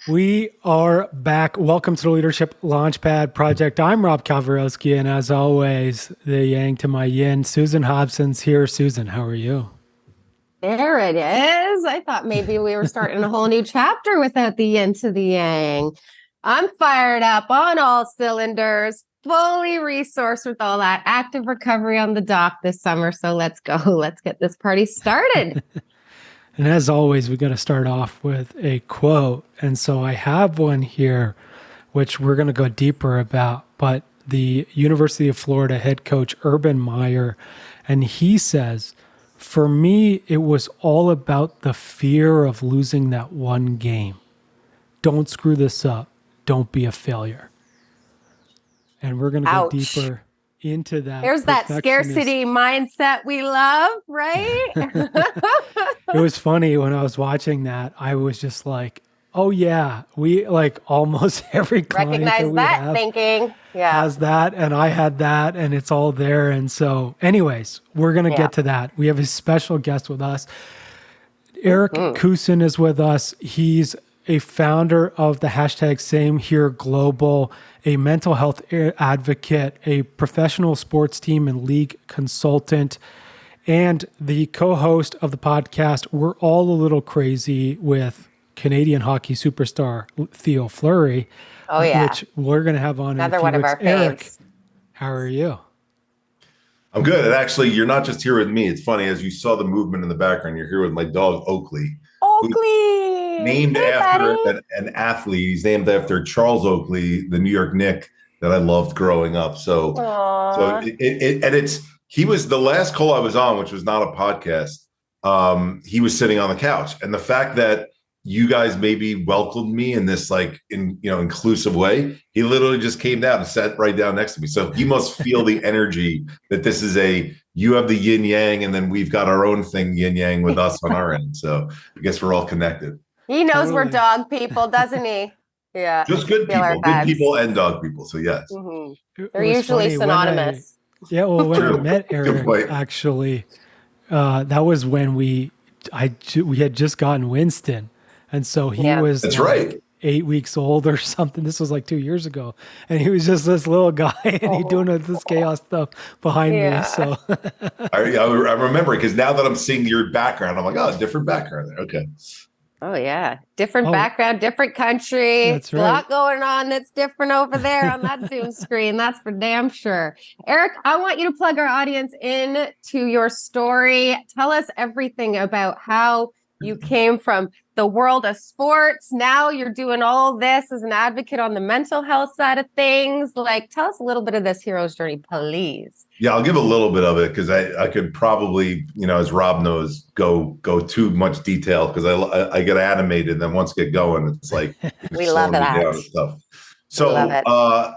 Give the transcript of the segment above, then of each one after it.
We are back. Welcome to the Leadership Launchpad Project. I'm Rob Kalwarowsky, and as always, the yang to my yin, Susan Hobson's here. Susan, how are you? There it is. I thought maybe we were starting a whole new chapter without the yin to the yang. I'm fired up on all cylinders, fully resourced with all that active recovery on the dock this summer. So let's go. Let's get this party started. And as always, we got to start off with a quote. And so I have one here, which we're going to go deeper about, but the University of Florida head coach, Urban Meyer, and he says, "For me, it was all about the fear of losing that one game. Don't screw this up. Don't be a failure." And we're going to go Ouch. deeper into that. There's that scarcity mindset we love, right? It was funny when I was watching that. I was just like, oh yeah, we like almost every client Recognize that thinking. Yeah. has that, and I had that, and it's all there. And so anyways, we're going to get to that. We have a special guest with us. Eric Kussin is with us. He's a founder of the hashtag Same Here Global, a mental health advocate, a professional sports team and league consultant, and the co-host of the podcast We're All a Little Crazy with Canadian hockey superstar Theo Fleury. Oh, yeah. Which we're going to have on Another in a few one of weeks. our Eric, faves. how are you? I'm good. And actually, you're not just here with me. It's funny, as you saw the movement in the background, you're here with my dog, Oakley. Oakley! Named Hey, after an athlete. He's named after Charles Oakley, the New York Knick that I loved growing up. He was the last call I was on, which was not a podcast. He was sitting on the couch. And the fact that you guys maybe welcomed me in this inclusive way, he literally just came down and sat right down next to me. So you must feel the energy that this is you have the yin yang, and then we've got our own thing yin yang with us on our end. So I guess we're all connected. He knows we're dog people, doesn't he? Yeah. Just good people and dog people. So yes. Mm-hmm. They're usually synonymous. When I met Eric, actually, that was when we had just gotten Winston. And so he was That's right. 8 weeks old or something. This was like 2 years ago. And he was just this little guy and he doing this chaos stuff behind me. So I remember it because now that I'm seeing your background, I'm like, oh, different background there. Okay. Oh, yeah. Different background, different country. That's right. A lot going on that's different over there on that Zoom screen. That's for damn sure. Eric, I want you to plug our audience in to your story. Tell us everything about how you came from the world of sports. Now you're doing all this as an advocate on the mental health side of things. Like, tell us a little bit of this hero's journey, please. Yeah, I'll give a little bit of it because I could probably, as Rob knows, go too much detail because I get animated. And then once I get going, it's like we love that stuff. So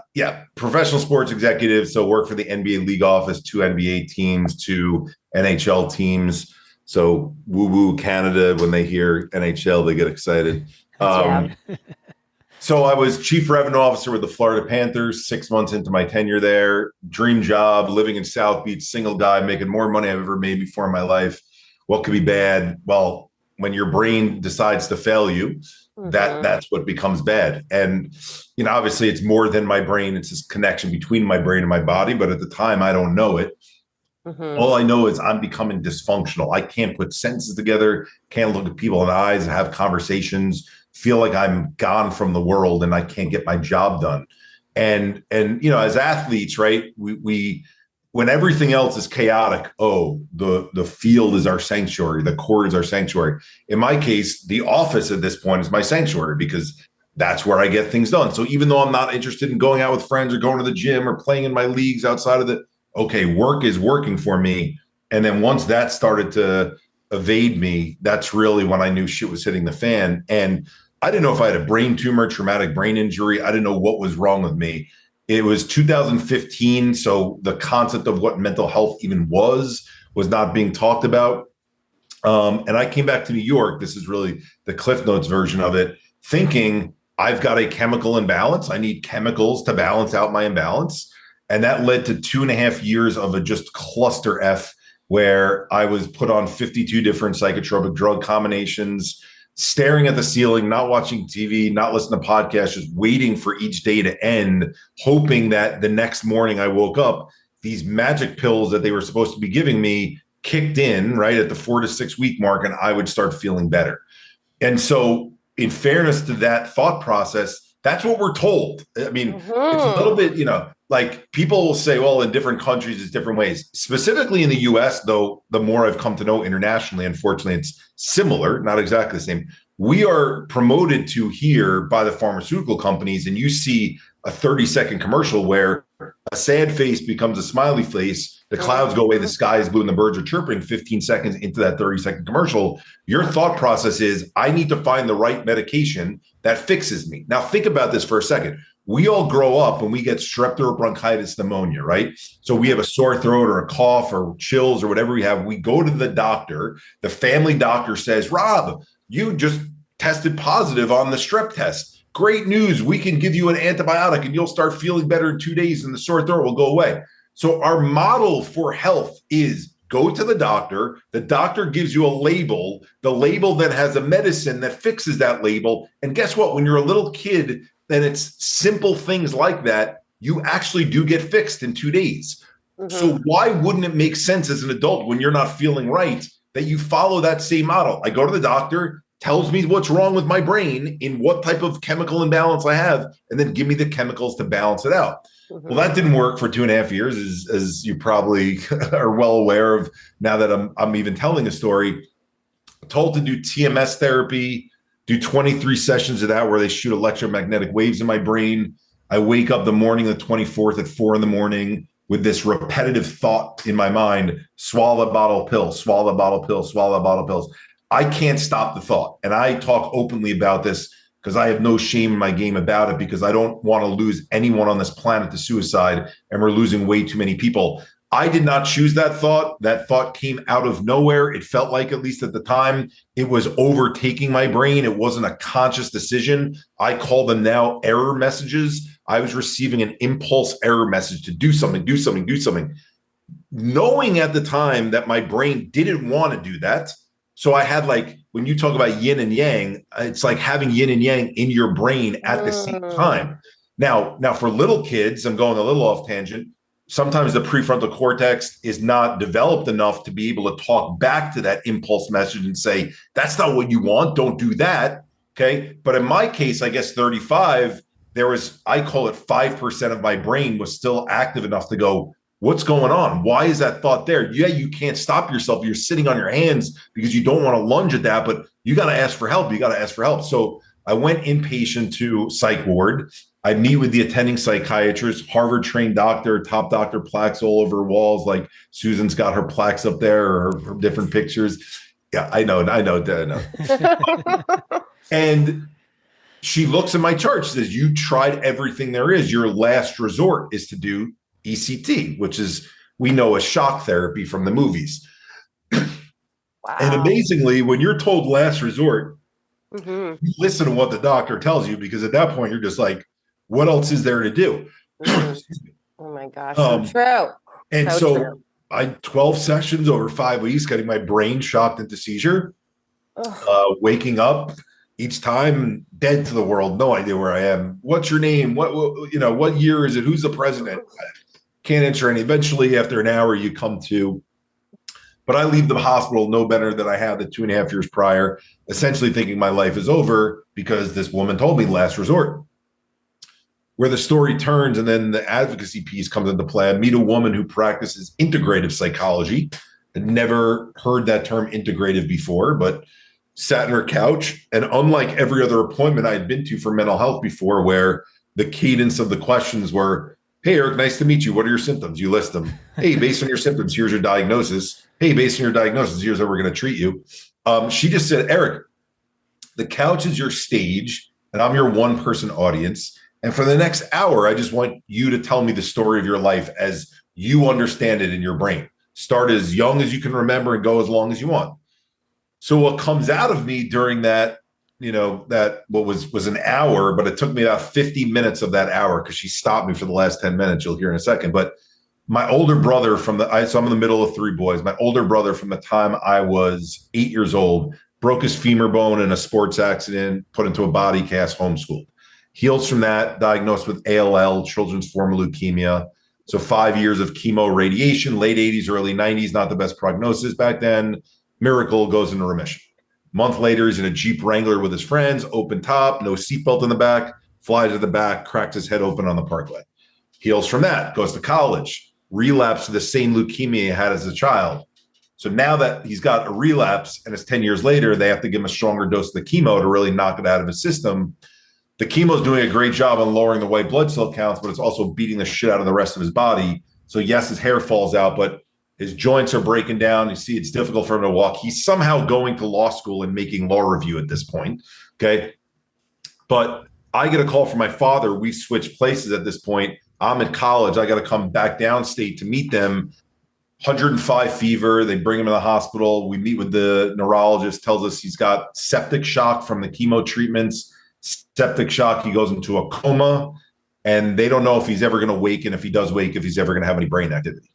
professional sports executive. So work for the NBA league office, 2 NBA teams, 2 NHL teams. So woo Canada, when they hear NHL, they get excited. So I was chief revenue officer with the Florida Panthers, 6 months into my tenure there. Dream job, living in South Beach, single guy, making more money I've ever made before in my life. What could be bad? Well, when your brain decides to fail you, that's what becomes bad. And, obviously it's more than my brain. It's this connection between my brain and my body. But at the time, I don't know it. All I know is I'm becoming dysfunctional. I can't put sentences together, can't look at people in the eyes and have conversations, feel like I'm gone from the world and I can't get my job done. And as athletes, right, we when everything else is chaotic, the field is our sanctuary, the court is our sanctuary. In my case, the office at this point is my sanctuary because that's where I get things done. So even though I'm not interested in going out with friends or going to the gym or playing in my leagues outside of work is working for me. And then once that started to evade me, that's really when I knew shit was hitting the fan. And I didn't know if I had a brain tumor, traumatic brain injury. I didn't know what was wrong with me. It was 2015. So the concept of what mental health even was not being talked about. And I came back to New York. This is really the Cliff Notes version of it, thinking I've got a chemical imbalance. I need chemicals to balance out my imbalance. And that led to 2.5 years of a just cluster F where I was put on 52 different psychotropic drug combinations. staring at the ceiling, not watching TV, not listening to podcasts, just waiting for each day to end, hoping that the next morning I woke up, these magic pills that they were supposed to be giving me kicked in right at the 4 to 6 week mark, and I would start feeling better. And so, in fairness to that thought process, that's what we're told. I mean, it's a little bit, like people will say, well, in different countries, it's different ways. Specifically in the US, though, the more I've come to know internationally, unfortunately, it's similar, not exactly the same. We are promoted to here by the pharmaceutical companies, and you see a 30-second commercial where a sad face becomes a smiley face, the clouds go away, the sky is blue, and the birds are chirping 15 seconds into that 30-second commercial. Your thought process is, I need to find the right medication that fixes me. Now, think about this for a second. We all grow up and we get strep throat bronchitis, pneumonia, right? So we have a sore throat or a cough or chills or whatever we have. We go to the doctor. The family doctor says, Rob, you just tested positive on the strep test. Great news. We can give you an antibiotic and you'll start feeling better in 2 days and the sore throat will go away. So our model for health is go to the doctor. The doctor gives you a label. The label then has a medicine that fixes that label. And guess what? When you're a little kid, then it's simple things like that. You actually do get fixed in 2 days. So why wouldn't it make sense as an adult when you're not feeling right that you follow that same model? I go to the doctor, tells me what's wrong with my brain, in what type of chemical imbalance I have, and then give me the chemicals to balance it out. Well, that didn't work for 2.5 years, as you probably are well aware of now that I'm even telling a story. Told to do TMS therapy, do 23 sessions of that where they shoot electromagnetic waves in my brain. I wake up the morning of the 24th at 4 a.m. with this repetitive thought in my mind, swallow a bottle of pills, swallow a bottle of pills, swallow a bottle of pills. I can't stop the thought. And I talk openly about this because I have no shame in my game about it, because I don't want to lose anyone on this planet to suicide, and we're losing way too many people. I did not choose that thought. That thought came out of nowhere. It felt like, at least at the time, it was overtaking my brain. It wasn't a conscious decision. I call them now error messages. I was receiving an impulse error message to do something, do something, do something, knowing at the time that my brain didn't want to do that. So I had, like, when you talk about yin and yang, it's like having yin and yang in your brain at the same time. Now for little kids, I'm going a little off tangent. Sometimes the prefrontal cortex is not developed enough to be able to talk back to that impulse message and say, that's not what you want. Don't do that. Okay. But in my case, I guess 35, there was, I call it 5% of my brain was still active enough to go, what's going on? Why is that thought there? Yeah, you can't stop yourself. You're sitting on your hands because you don't want to lunge at that, but you got to ask for help. You got to ask for help. So I went inpatient to psych ward. I meet with the attending psychiatrist, Harvard-trained doctor, top doctor, plaques all over walls. Like Susan's got her plaques up there, or her different pictures. Yeah, I know. And she looks at my chart. She says, you tried everything there is. Your last resort is to do ECT, which is, we know, a shock therapy from the movies. Wow. And amazingly, when you're told last resort, you listen to what the doctor tells you, because at that point you're just like, what else is there to do? Oh my gosh, so true. And so I 12 sessions over 5 weeks, getting my brain shocked into seizure, waking up each time dead to the world, no idea where I am. What's your name? What year is it? Who's the president? Can't answer any. Eventually, after an hour, you come to. But I leave the hospital no better than I had the 2.5 years prior, essentially thinking my life is over because this woman told me last resort. Where the story turns, and then the advocacy piece comes into play. I meet a woman who practices integrative psychology. I'd never heard that term integrative before, but sat in her couch. And unlike every other appointment I had been to for mental health before, where the cadence of the questions were, hey, Eric, nice to meet you. What are your symptoms? You list them. Hey, based on your symptoms, here's your diagnosis. Hey, based on your diagnosis, here's how we're going to treat you. She just said, Eric, the couch is your stage, and I'm your one-person audience. And for the next hour, I just want you to tell me the story of your life as you understand it in your brain. Start as young as you can remember and go as long as you want. So what comes out of me during that, that what was an hour, but it took me about 50 minutes of that hour, because she stopped me for the last 10 minutes. You'll hear in a second. But my older brother so I'm in the middle of 3 boys. My older brother, from the time I was 8 years old, broke his femur bone in a sports accident, put into a body cast, homeschooled. Heals from that, diagnosed with ALL, children's form of leukemia. So 5 years of chemo radiation, late 80s, early 90s, not the best prognosis back then. Miracle, goes into remission. Month later, he's in a Jeep Wrangler with his friends, open top, no seatbelt in the back, flies to the back, cracks his head open on the parkway. Heals from that, goes to college, relapse to the same leukemia he had as a child. So now that he's got a relapse and it's 10 years later, they have to give him a stronger dose of the chemo to really knock it out of his system. The chemo is doing a great job on lowering the white blood cell counts, but it's also beating the shit out of the rest of his body. So yes, his hair falls out, but his joints are breaking down. You see, it's difficult for him to walk. He's somehow going to law school and making law review at this point. Okay. But I get a call from my father. We switch places at this point. I'm in college. I got to come back downstate to meet them. 105 fever. They bring him to the hospital. We meet with the neurologist, tells us he's got septic shock from the chemo treatments. Septic shock. He goes into a coma, and they don't know if he's ever going to wake. And if he does wake, if he's ever going to have any brain activity.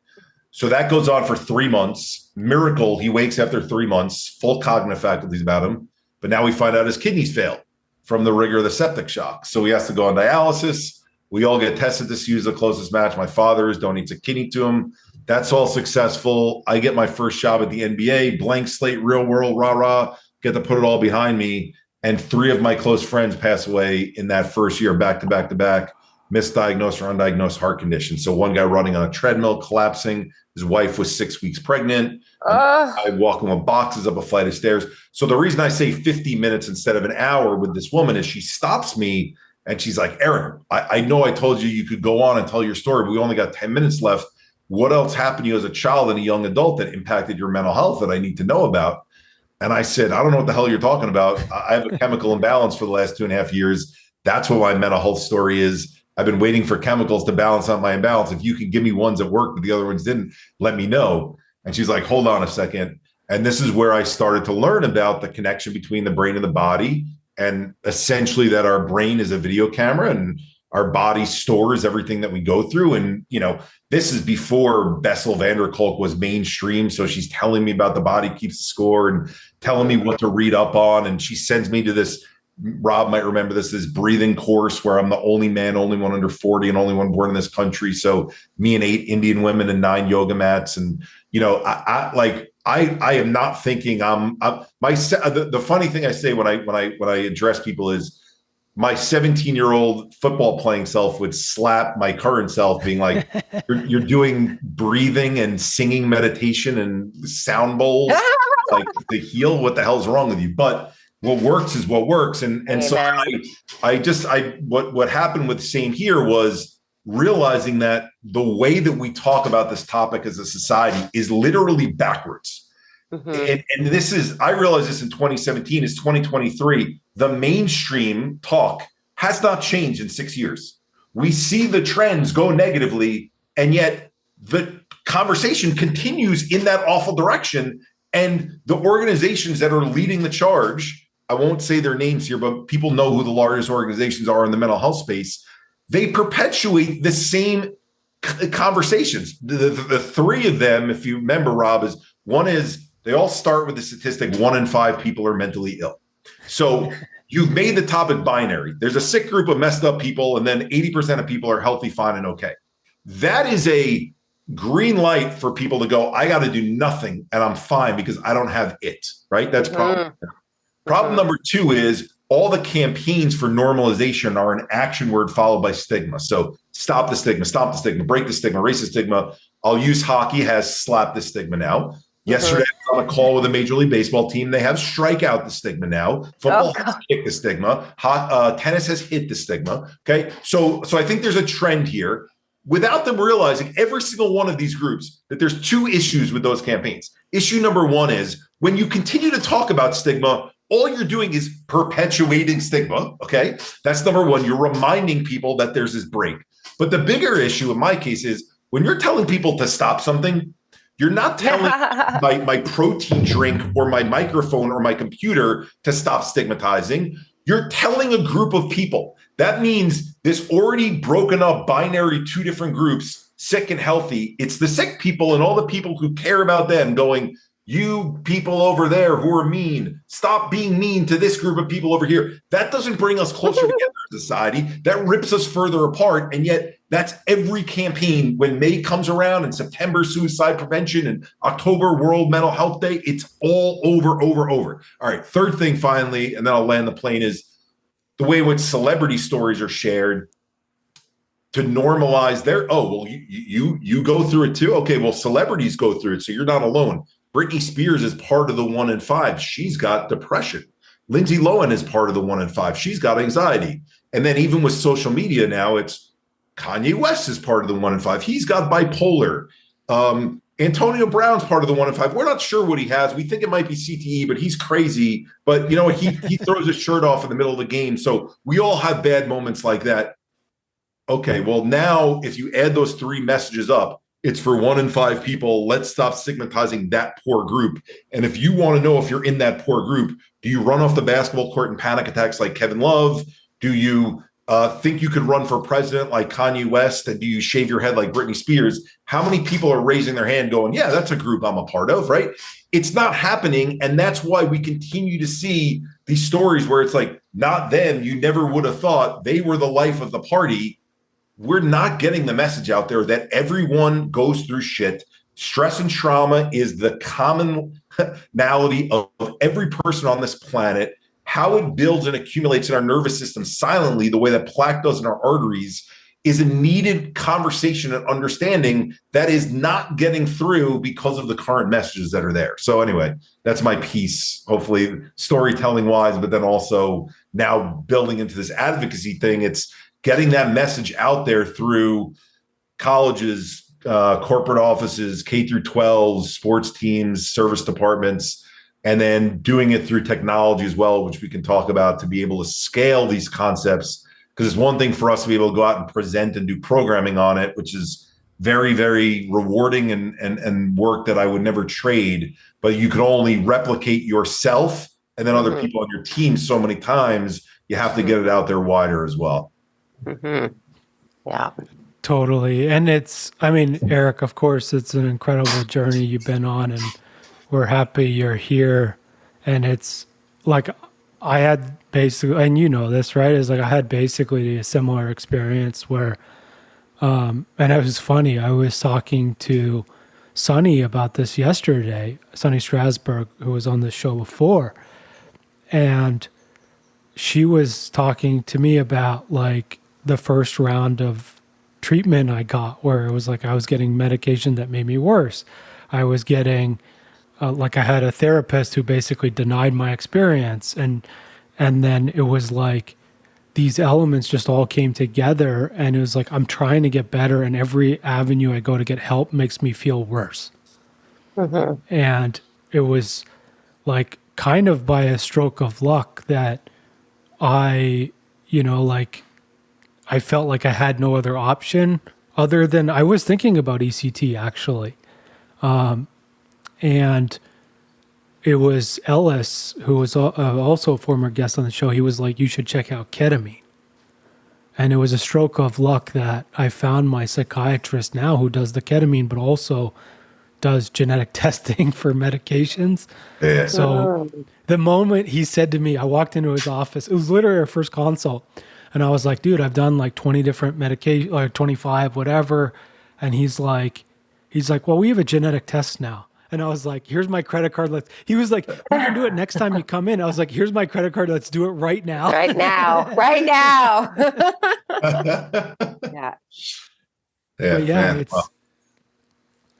So that goes on for 3 months. Miracle, he wakes after 3 months, full cognitive faculties about him. But now we find out his kidneys failed from the rigor of the septic shock. So he has to go on dialysis. We all get tested to see who's the closest match. My father donates a kidney to him. That's all successful. I get my first job at the NBA, blank slate, real world, rah-rah, get to put it all behind me. And 3 of my close friends pass away in that first year, back to back to back, misdiagnosed or undiagnosed heart condition. So one guy running on a treadmill, collapsing. His wife was 6 weeks pregnant. I walk him with boxes up a flight of stairs. So the reason I say 50 minutes instead of an hour with this woman is she stops me and she's like, Eric, I know I told you could go on and tell your story, but we only got 10 minutes left. What else happened to you as a child and a young adult that impacted your mental health that I need to know about? And I said, I don't know what the hell you're talking about. I have a chemical imbalance for the last 2.5 years. That's what my mental health story is. I've been waiting for chemicals to balance out my imbalance. If you can give me ones that work, but the other ones didn't, let me know. And she's like, hold on a second. And this is where I started to learn about the connection between the brain and the body, and essentially that our brain is a video camera and our body stores everything that we go through. And, this is before Bessel van der Kolk was mainstream. So she's telling me about the body keeps the score and telling me what to read up on. And she sends me to this, Rob might remember this breathing course where I'm the only man, only one under 40 and only one born in this country. So me and 8 Indian women and 9 yoga mats. And, I am not thinking the funny thing I say when I address people is my 17-year-old football playing self would slap my current self being like, you're doing breathing and singing meditation and sound bowls like to heal. What the hell's wrong with you? But what works is what works. And so what happened with Same Here was realizing that the way that we talk about this topic as a society is literally backwards. Mm-hmm. And this is, I realized this in 2017, it's 2023. The mainstream talk has not changed in 6 years. We see the trends go negatively, and yet the conversation continues in that awful direction. And the organizations that are leading the charge, I won't say their names here, but people know who the largest organizations are in the mental health space. They perpetuate the same conversations. The 3 of them, if you remember, Rob, they all start with the statistic 1 in 5 people are mentally ill. So you've made the topic binary. There's a sick group of messed up people, and then 80% of people are healthy, fine, and okay. That is a green light for people to go, I got to do nothing and I'm fine because I don't have it, right? That's problem. Problem number 2 is all the campaigns for normalization are an action word followed by stigma. So stop the stigma, break the stigma, erase the stigma. I'll use hockey has slapped the stigma now. Yesterday, I was on a call with a Major League Baseball team. They have strike out the stigma now. Football has kicked the stigma. Tennis has hit the stigma. Okay. So I think there's a trend here without them realizing every single one of these groups that there's 2 issues with those campaigns. Issue number 1 is when you continue to talk about stigma, all you're doing is perpetuating stigma. Okay. That's number 1. You're reminding people that there's this break. But the bigger issue in my case is when you're telling people to stop something, you're not telling my protein drink or my microphone or my computer to stop stigmatizing. You're telling a group of people. That means this already broken up binary 2 different groups, sick and healthy. It's the sick people and all the people who care about them going, you people over there who are mean, stop being mean to this group of people over here. That doesn't bring us closer together as a society. That rips us further apart. And yet that's every campaign. When May comes around and September suicide prevention and October World Mental Health Day, it's all over. All right, third thing finally, and then I'll land the plane, is the way in which celebrity stories are shared to normalize their, you go through it too. Okay, well, celebrities go through it, so you're not alone. Britney Spears is part of the 1 in 5. She's got depression. Lindsay Lohan is part of the 1 in 5. She's got anxiety. And then even with social media now, it's Kanye West is part of the 1 in 5. He's got bipolar. Antonio Brown's part of the 1 in 5. We're not sure what he has. We think it might be CTE, but he's crazy. But you know what? He throws his shirt off in the middle of the game. So we all have bad moments like that. Okay, well, now if you add those 3 messages up, it's for 1 in 5 people. Let's stop stigmatizing that poor group. And if you want to know if you're in that poor group, do you run off the basketball court in panic attacks like Kevin Love? Do you think you could run for president like Kanye West? And do you shave your head like Britney Spears? How many people are raising their hand going, yeah, that's a group I'm a part of, right? It's not happening. And that's why we continue to see these stories where it's like, not them. You never would have thought they were the life of the party. We're not getting the message out there that everyone goes through shit. Stress and trauma is the commonality of every person on this planet. How it builds and accumulates in our nervous system silently, the way that plaque does in our arteries, is a needed conversation and understanding that is not getting through because of the current messages that are there. So anyway, that's my piece, hopefully storytelling wise, but then also now building into this advocacy thing. It's getting that message out there through colleges, corporate offices, K through 12, sports teams, service departments, and then doing it through technology as well, which we can talk about to be able to scale these concepts. Because it's one thing for us to be able to go out and present and do programming on it, which is very, very rewarding and work that I would never trade. But you can only replicate yourself and then other people on your team so many times. You have to get it out there wider as well. Yeah, totally. And Eric, of course, it's an incredible journey you've been on, and we're happy you're here. And it's like, I had basically, and you know this, right? It's like I had basically a similar experience where, and it was funny. I was talking to Sonny about this yesterday, Sonny Strasberg, who was on the show before. And she was talking to me about like the first round of treatment I got, where it was like I was getting medication that made me worse. I was getting I had a therapist who basically denied my experience, and then it was like these elements just all came together, and it was like I'm trying to get better, and every avenue I go to get help makes me feel worse. And it was like kind of by a stroke of luck that I felt like I had no other option other than I was thinking about ECT actually. And it was Ellis, who was also a former guest on the show. He was like, you should check out ketamine. And it was a stroke of luck that I found my psychiatrist now who does the ketamine, but also does genetic testing for medications. Yeah. So the moment he said to me, I walked into his office, it was literally our first consult. And I was like, dude, I've done like 20 different medication, like 25, whatever. And he's like, well, we have a genetic test now. And I was like, here's my credit card. He was like, we can do it next time you come in. I was like, here's my credit card. Let's do it right now. Right now. Right now. Yeah.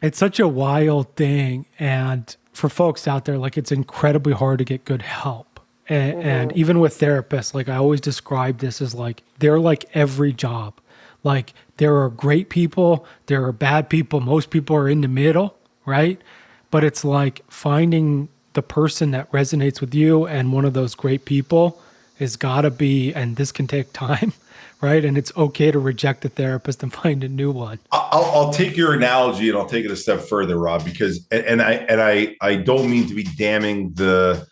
It's such a wild thing. And for folks out there, like it's incredibly hard to get good help. And even with therapists, like I always describe this as like, they're like every job. Like there are great people, there are bad people. Most people are in the middle, right? But it's like finding the person that resonates with you, and one of those great people has got to be, and this can take time, right? And it's okay to reject the therapist and find a new one. I'll take your analogy and I'll take it a step further, Rob, because I don't mean to be damning the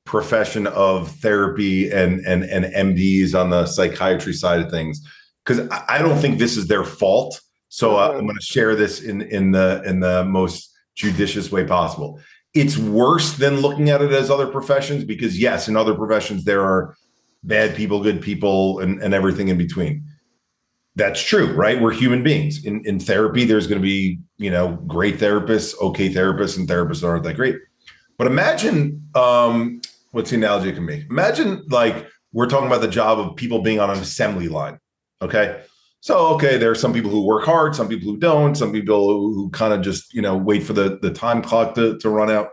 profession of therapy and MDs on the psychiatry side of things, because I don't think this is their fault. So I'm going to share this in the most judicious way possible. it's worse than looking at it as other professions, because yes, in other professions, there are bad people, good people, and everything in between. That's true, right? We're human beings. In therapy, there's going to be, great therapists, okay therapists, and therapists that aren't that great. But imagine, what's the analogy I can make? Imagine like we're talking about the job of people being on an assembly line. Okay. So, okay, there are some people who work hard, some people who don't, some people who kind of just, wait for the time clock to run out.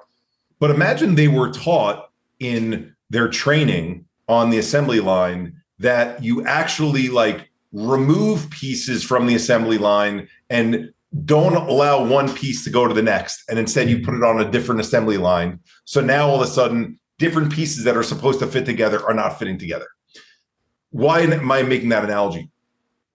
But imagine they were taught in their training on the assembly line that you actually like remove pieces from the assembly line and don't allow one piece to go to the next. And instead you put it on a different assembly line. So now all of a sudden, different pieces that are supposed to fit together are not fitting together. Why am I making that analogy?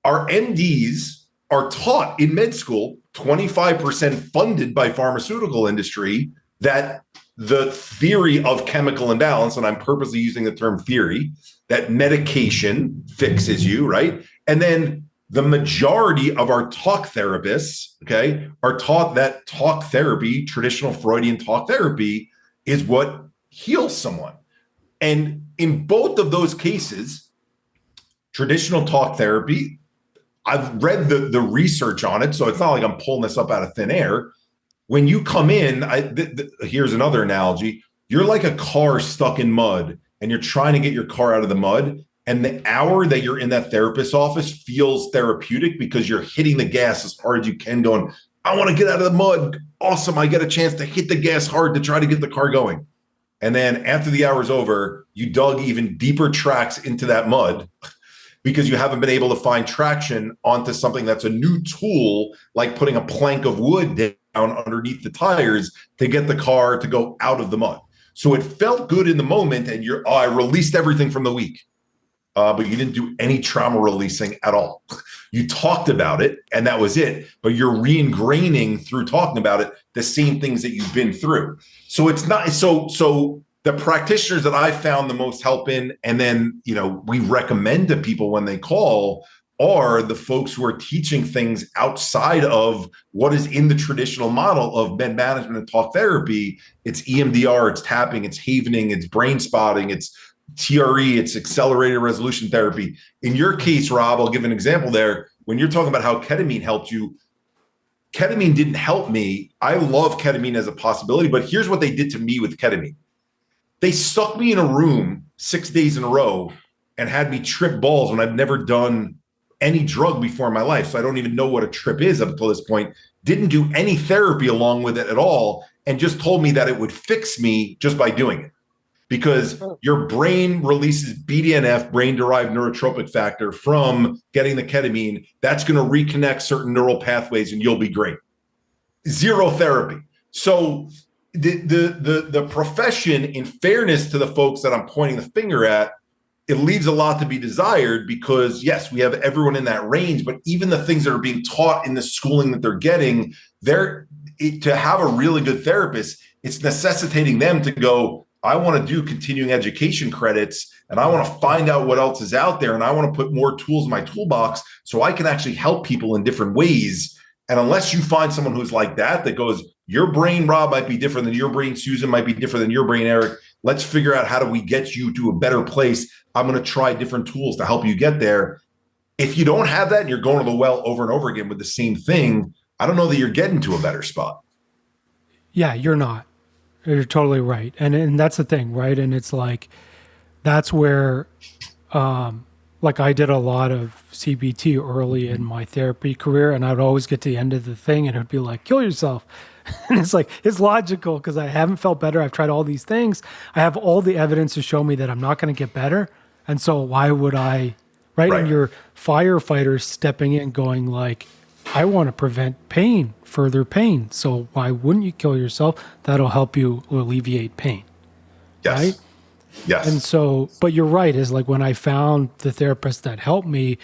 Our MDs are taught in med school, 25% funded by pharmaceutical industry, that the theory of chemical imbalance, and I'm purposely using the term theory, that medication fixes you, right? And then the majority of our talk therapists, okay, are taught that talk therapy, traditional Freudian talk therapy, is what heals someone. And in both of those cases, traditional talk therapy, I've read the research on it, so it's not like I'm pulling this up out of thin air. When you come in, here's another analogy. You're like a car stuck in mud, and you're trying to get your car out of the mud. And the hour that you're in that therapist's office feels therapeutic because you're hitting the gas as hard as you can, going, I want to get out of the mud. Awesome. I get a chance to hit the gas hard to try to get the car going. And then after the hour's over, you dug even deeper tracks into that mud because you haven't been able to find traction onto something that's a new tool, like putting a plank of wood down underneath the tires to get the car to go out of the mud. So it felt good in the moment, and I released everything from the week. But you didn't do any trauma releasing at all. You talked about it, and that was it. But you're re-ingraining through talking about it the same things that you've been through. So it's not so the practitioners that I found the most help in, and then we recommend to people when they call, are the folks who are teaching things outside of what is in the traditional model of med management and talk therapy. It's EMDR, it's tapping, it's havening, it's brain spotting, it's TRE, it's accelerated resolution therapy. In your case, Rob, I'll give an example there. When you're talking about how ketamine helped you, ketamine didn't help me. I love ketamine as a possibility, but here's what they did to me with ketamine. They stuck me in a room 6 days in a row and had me trip balls when I've never done any drug before in my life. So I don't even know what a trip is up until this point. Didn't do any therapy along with it at all, and just told me that it would fix me just by doing it. Because your brain releases BDNF, brain-derived neurotropic factor, from getting the ketamine. That's going to reconnect certain neural pathways, and you'll be great. Zero therapy. So the profession, in fairness to the folks that I'm pointing the finger at, it leaves a lot to be desired, because yes, we have everyone in that range, but even the things that are being taught in the schooling that they're getting, to have a really good therapist, it's necessitating them to go, I want to do continuing education credits, and I want to find out what else is out there, and I want to put more tools in my toolbox so I can actually help people in different ways. And unless you find someone who's like that goes, your brain, Rob, might be different than your brain, Susan, might be different than your brain, Eric. Let's figure out how do we get you to a better place. I'm going to try different tools to help you get there. If you don't have that and you're going to the well over and over again with the same thing, I don't know that you're getting to a better spot. Yeah, you're not. You're totally right. And that's the thing, right? And it's like, that's where, like I did a lot of CBT early in my therapy career, and I'd always get to the end of the thing and it'd be like, kill yourself. And it's like, it's logical because I haven't felt better. I've tried all these things. I have all the evidence to show me that I'm not going to get better. And so why would I, right? And your firefighters stepping in going like, I want to prevent pain, further pain. So why wouldn't you kill yourself? That'll help you alleviate pain. Yes. Right? Yes. And so, but you're right, is like when I found the therapist that helped me,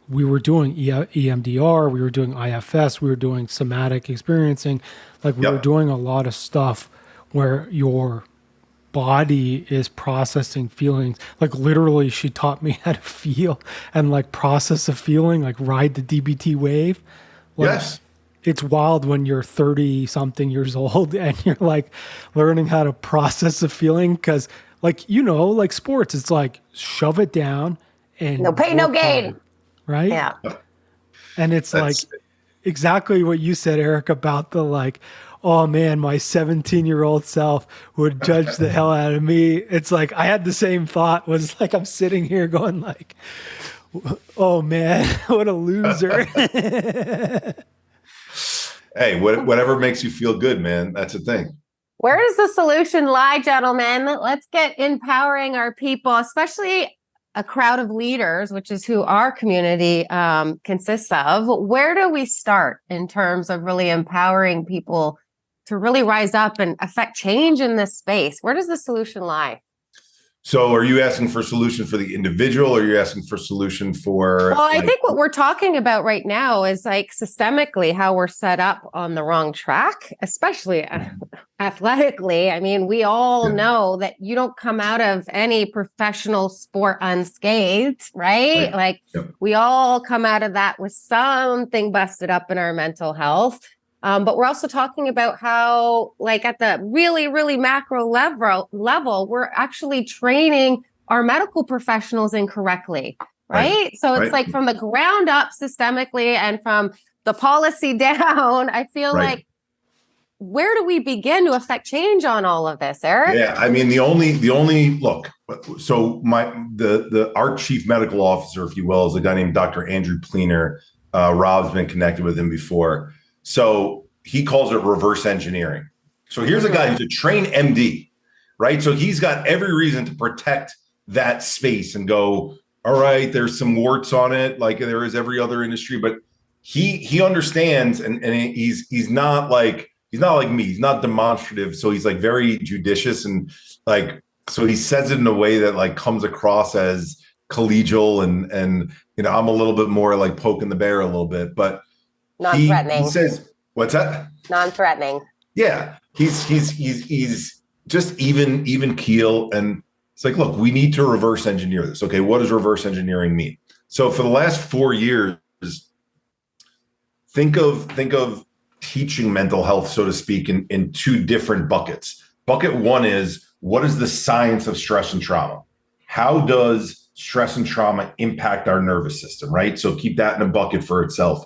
we were doing EMDR, we were doing IFS, we were doing somatic experiencing, like we were doing a lot of stuff where your body is processing feelings. Like literally she taught me how to feel and like process a feeling, like ride the DBT wave. Like, yes. it's wild when you're 30 something years old and you're like learning how to process a feeling. Cause like, like sports, it's like shove it down and no pain, no work gain. hard, right? Yeah. And it's like exactly what you said, Eric, about the like, oh man, my 17-year-old self would judge the hell out of me. It's like, I had the same thought, was like, I'm sitting here going like, oh man, what a loser. Hey, whatever makes you feel good, man. That's the thing. Where does the solution lie, gentlemen? Let's get empowering our people, especially a crowd of leaders, which is who our community consists of. Where do we start in terms of really empowering people to really rise up and affect change in this space? Where does the solution lie? So are you asking for a solution for the individual, or are you asking for a solution for... Well, I think what we're talking about right now is like systemically how we're set up on the wrong track, especially athletically. I mean, we all know that you don't come out of any professional sport unscathed, right? Like we all come out of that with something busted up in our mental health. But we're also talking about how, like at the really, really macro level, we're actually training our medical professionals incorrectly, right? So it's like from the ground up systemically and from the policy down, I feel like, where do we begin to affect change on all of this, Eric? Yeah, I mean, the only look, so our chief medical officer, if you will, is a guy named Dr. Andrew Pleener. Rob's been connected with him before. So he calls it reverse engineering. So here's a guy who's a trained MD, right? So he's got every reason to protect that space and go, all right, there's some warts on it, like there is every other industry, but he understands, and he's not like me. He's not demonstrative. So he's like very judicious, and like, so he says it in a way that like comes across as collegial, and I'm a little bit more like poking the bear a little bit, but non-threatening. He says, what's that? Non-threatening. Yeah. He's just even keel. And it's like, look, we need to reverse engineer this. Okay. What does reverse engineering mean? So for the last 4 years, think of teaching mental health, so to speak, in two different buckets. Bucket one is, what is the science of stress and trauma? How does stress and trauma impact our nervous system, right? So keep that in a bucket for itself.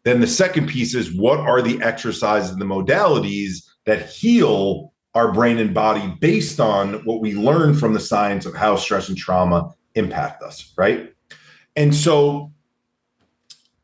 Then the second piece is, what are the exercises and the modalities that heal our brain and body based on what we learn from the science of how stress and trauma impact us, right? And so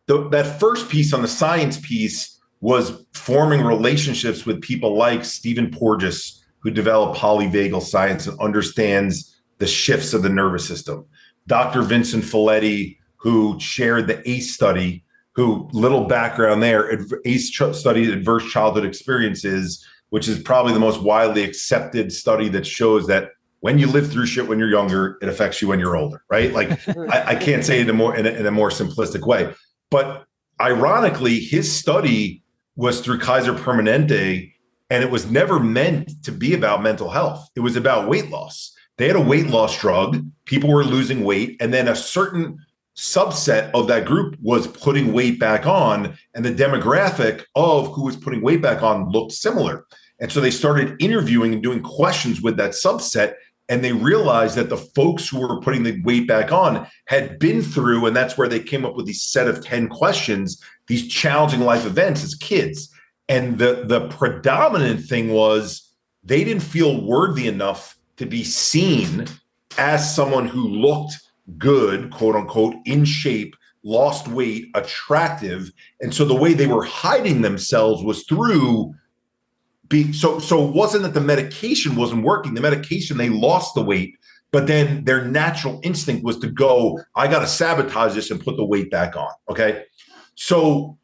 that first piece on the science piece was forming relationships with people like Stephen Porges, who developed polyvagal science and understands the shifts of the nervous system. Dr. Vincent Folletti, who shared the ACE study, who, little background there, ACE studied adverse childhood experiences, which is probably the most widely accepted study that shows that when you live through shit when you're younger, it affects you when you're older, right? Like I can't say it in a more simplistic way. But ironically, his study was through Kaiser Permanente, and it was never meant to be about mental health. It was about weight loss. They had a weight loss drug. People were losing weight, and then a certain subset of that group was putting weight back on, and the demographic of who was putting weight back on looked similar. And so they started interviewing and doing questions with that subset, and they realized that the folks who were putting the weight back on had been through, and that's where they came up with these set of 10 questions, these challenging life events as kids. And the predominant thing was they didn't feel worthy enough to be seen as someone who looked good, quote unquote, in shape, lost weight, attractive. And so the way they were hiding themselves was through so it wasn't that the medication wasn't working. The medication, they lost the weight, but then their natural instinct was to go, I got to sabotage this and put the weight back on. Okay. So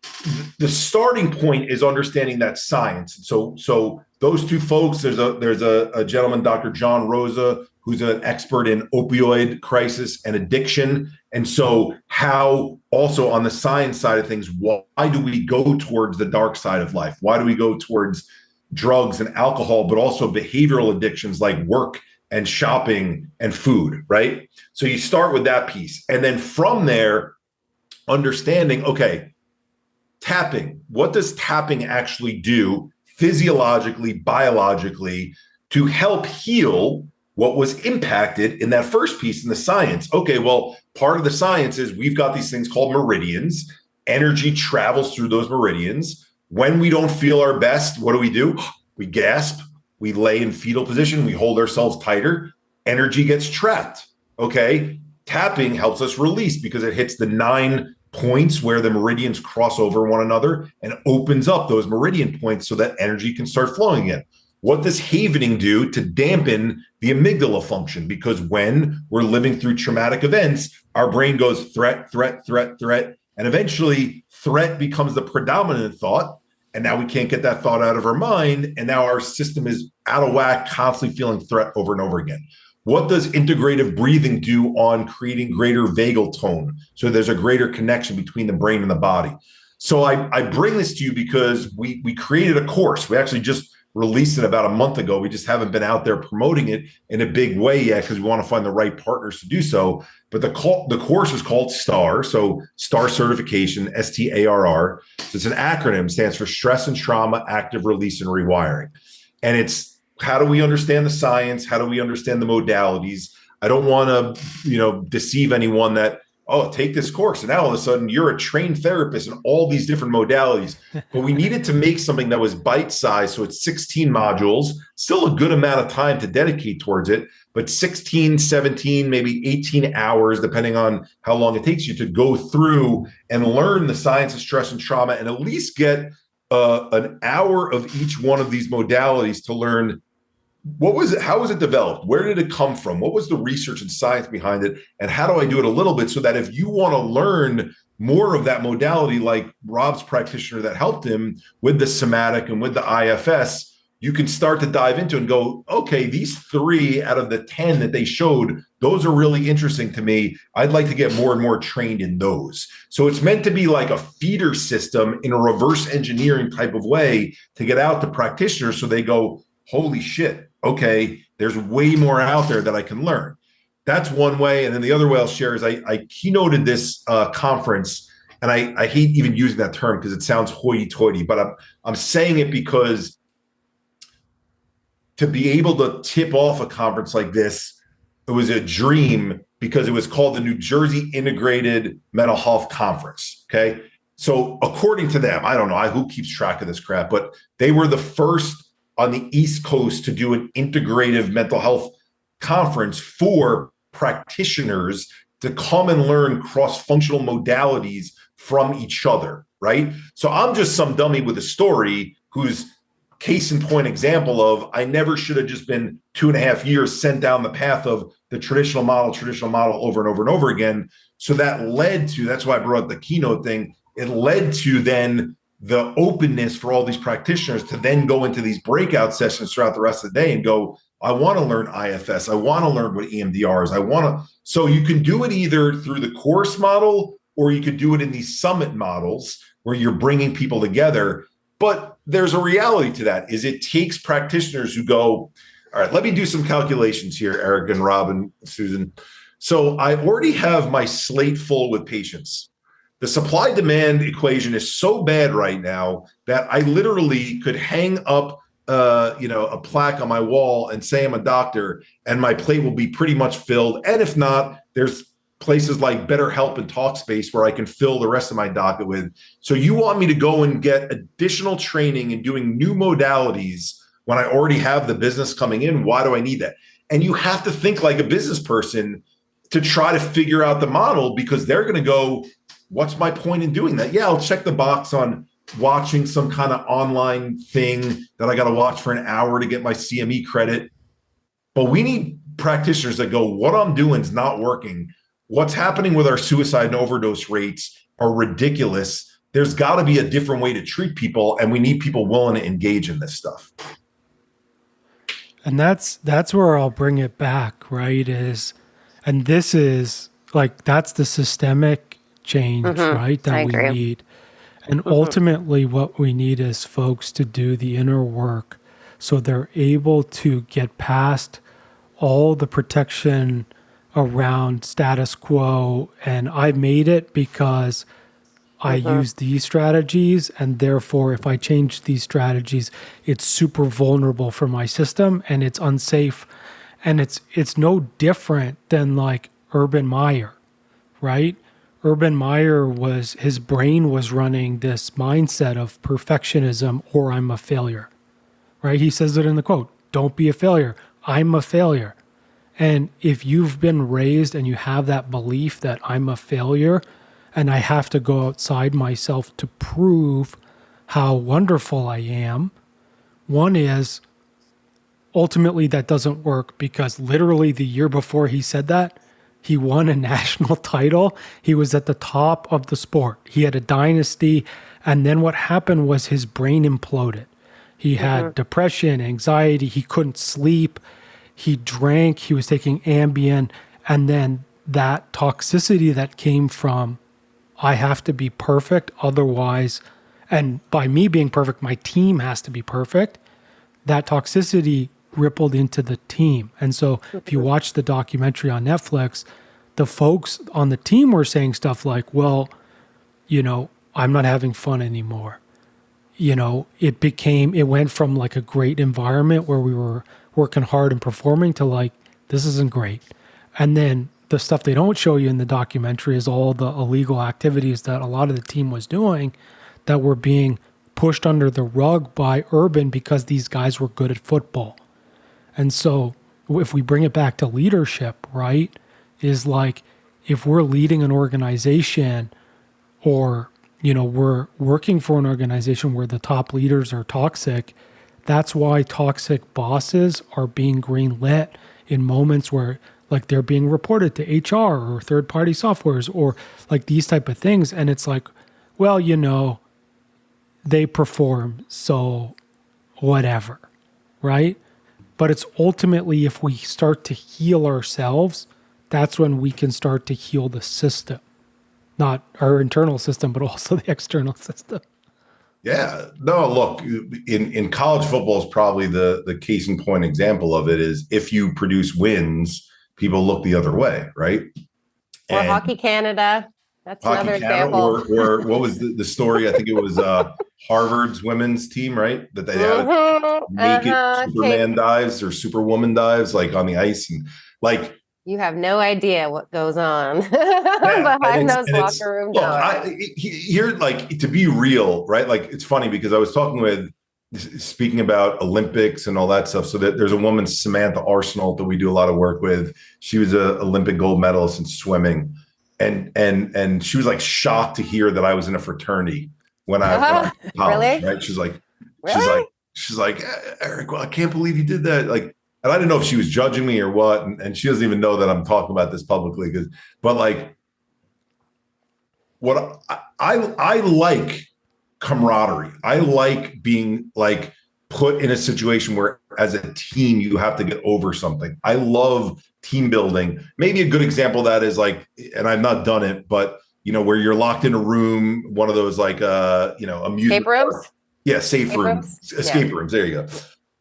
the starting point is understanding that science. So those two folks, there's a gentleman, Dr. John Rosa, who's an expert in opioid crisis and addiction. And so how also on the science side of things, why do we go towards the dark side of life? Why do we go towards drugs and alcohol, but also behavioral addictions like work and shopping and food, right? So you start with that piece. And then from there, understanding, okay, tapping. What does tapping actually do physiologically, biologically, to help heal what was impacted in that first piece in the science? Okay, well, part of the science is we've got these things called meridians. Energy travels through those meridians. When we don't feel our best, what do? We gasp, we lay in fetal position, we hold ourselves tighter, energy gets trapped. Okay, tapping helps us release because it hits the 9 points where the meridians cross over one another and opens up those meridian points so that energy can start flowing again. What does havening do to dampen the amygdala function? Because when we're living through traumatic events, our brain goes threat, threat, threat, threat, and eventually threat becomes the predominant thought. And now we can't get that thought out of our mind. And now our system is out of whack, constantly feeling threat over and over again. What does integrative breathing do on creating greater vagal tone? So there's a greater connection between the brain and the body. So I bring this to you because we created a course. We actually just released it about a month ago. We just haven't been out there promoting it in a big way yet because we want to find the right partners to do so. But the course is called STAR. So STAR certification, STARR. So it's an acronym, stands for Stress and Trauma, Active Release and Rewiring. And it's how do we understand the science? How do we understand the modalities? I don't want to, deceive anyone that, oh, take this course and now all of a sudden you're a trained therapist in all these different modalities. But we needed to make something that was bite-sized. So it's 16 modules, still a good amount of time to dedicate towards it, but 16, 17, maybe 18 hours, depending on how long it takes you to go through and learn the science of stress and trauma and at least get an hour of each one of these modalities to learn what was it, how was it developed, where did it come from, what was the research and science behind it, and how do I do it a little bit so that if you want to learn more of that modality, like Rob's practitioner that helped him with the somatic and with the IFS, you can start to dive into and go, okay, these 3 out of the 10 that they showed, those are really interesting to me. I'd like to get more and more trained in those. So it's meant to be like a feeder system in a reverse engineering type of way to get out to practitioners so they go, holy shit, okay, there's way more out there that I can learn. That's one way. And then the other way I'll share is I keynoted this conference, and I hate even using that term because it sounds hoity-toity, but I'm saying it because to be able to tip off a conference like this, it was a dream because it was called the New Jersey Integrated Mental Health Conference, okay? So according to them, I don't know who keeps track of this crap, but they were the first on the East Coast to do an integrative mental health conference for practitioners to come and learn cross-functional modalities from each other, right? So I'm just some dummy with a story who's case in point example of I never should have just been 2.5 years sent down the path of the traditional model over and over and over again. So that led to, that's why I brought up the keynote thing. It led to then the openness for all these practitioners to then go into these breakout sessions throughout the rest of the day and go, I want to learn IFS. I want to learn what EMDR is. So you can do it either through the course model or you could do it in these summit models where you're bringing people together. But there's a reality to that is it takes practitioners who go, all right, let me do some calculations here, Eric and Rob and Susan. So I already have my slate full with patients. The supply-demand equation is so bad right now that I literally could hang up, a plaque on my wall and say I'm a doctor, and my plate will be pretty much filled. And if not, there's places like BetterHelp and Talkspace where I can fill the rest of my docket with. So you want me to go and get additional training and doing new modalities when I already have the business coming in? Why do I need that? And you have to think like a business person to try to figure out the model because they're going to go, what's my point in doing that? Yeah, I'll check the box on watching some kind of online thing that I got to watch for an hour to get my CME credit. But we need practitioners that go, what I'm doing is not working. What's happening with our suicide and overdose rates are ridiculous. There's got to be a different way to treat people, and we need people willing to engage in this stuff. And that's where I'll bring it back, right? This is like, that's the systemic change, right? That we need. And ultimately what we need is folks to do the inner work so they're able to get past all the protection around status quo. And I made it because I use these strategies, and therefore if I change these strategies, it's super vulnerable for my system and it's unsafe. And it's no different than like Urban Meyer, right? Urban Meyer his brain was running this mindset of perfectionism or I'm a failure, right? He says it in the quote, don't be a failure. I'm a failure. And if you've been raised and you have that belief that I'm a failure and I have to go outside myself to prove how wonderful I am, one is ultimately that doesn't work, because literally the year before he said that, he won a national title. He was at the top of the sport. He had a dynasty. And then what happened was his brain imploded. He had depression, anxiety. He couldn't sleep. He drank. He was taking Ambien. And then that toxicity that came from, I have to be perfect. Otherwise, and by me being perfect, my team has to be perfect. That toxicity rippled into the team. And so if you watch the documentary on Netflix, the folks on the team were saying stuff like, well, I'm not having fun anymore. It went from like a great environment where we were working hard and performing to like, this isn't great. And then the stuff they don't show you in the documentary is all the illegal activities that a lot of the team was doing that were being pushed under the rug by Urban because these guys were good at football. And so if we bring it back to leadership, right, is like if we're leading an organization or, we're working for an organization where the top leaders are toxic, that's why toxic bosses are being greenlit in moments where like they're being reported to HR or third-party softwares or like these type of things. And it's like, well, they perform, so whatever, right? But it's ultimately, if we start to heal ourselves, that's when we can start to heal the system. Not our internal system, but also the external system. Yeah. No, look, in college football is probably the case in point example of it is if you produce wins, people look the other way, right? Or and Hockey Canada. That's another example. Or what was the story? I think it was Harvard's women's team, right? That they had naked Superman dives or Superwoman dives like on the ice. And like, you have no idea what goes on behind those locker room doors. Here, like, to be real, right? Like, it's funny because I was speaking about Olympics and all that stuff. So that there's a woman, Samantha Arsenal, that we do a lot of work with. She was an Olympic gold medalist in swimming. And she was like shocked to hear that I was in a fraternity when I was in college, really? right? She's like, really? she's like, Eric, well, I can't believe you did that. Like, and I didn't know if she was judging me or what. And she doesn't even know that I'm talking about this publicly. But like, what I like camaraderie. I like being like put in a situation where as a team, you have to get over something. I love team building. Maybe a good example of that is like, and I've not done it, but where you're locked in a room, one of those like, amusement escape rooms. Yeah. Escape rooms. There you go.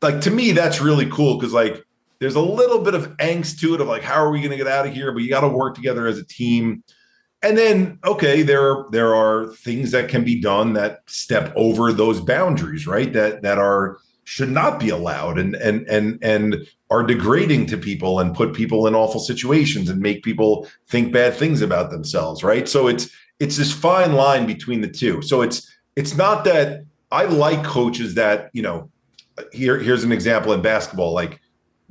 Like, to me, that's really cool. Cause like, there's a little bit of angst to it of like, how are we going to get out of here? But you got to work together as a team. And then, okay, there are things that can be done that step over those boundaries, right? That should not be allowed and are degrading to people and put people in awful situations and make people think bad things about themselves, right? So it's this fine line between the two. So it's not that I like coaches that, here's an example in basketball, like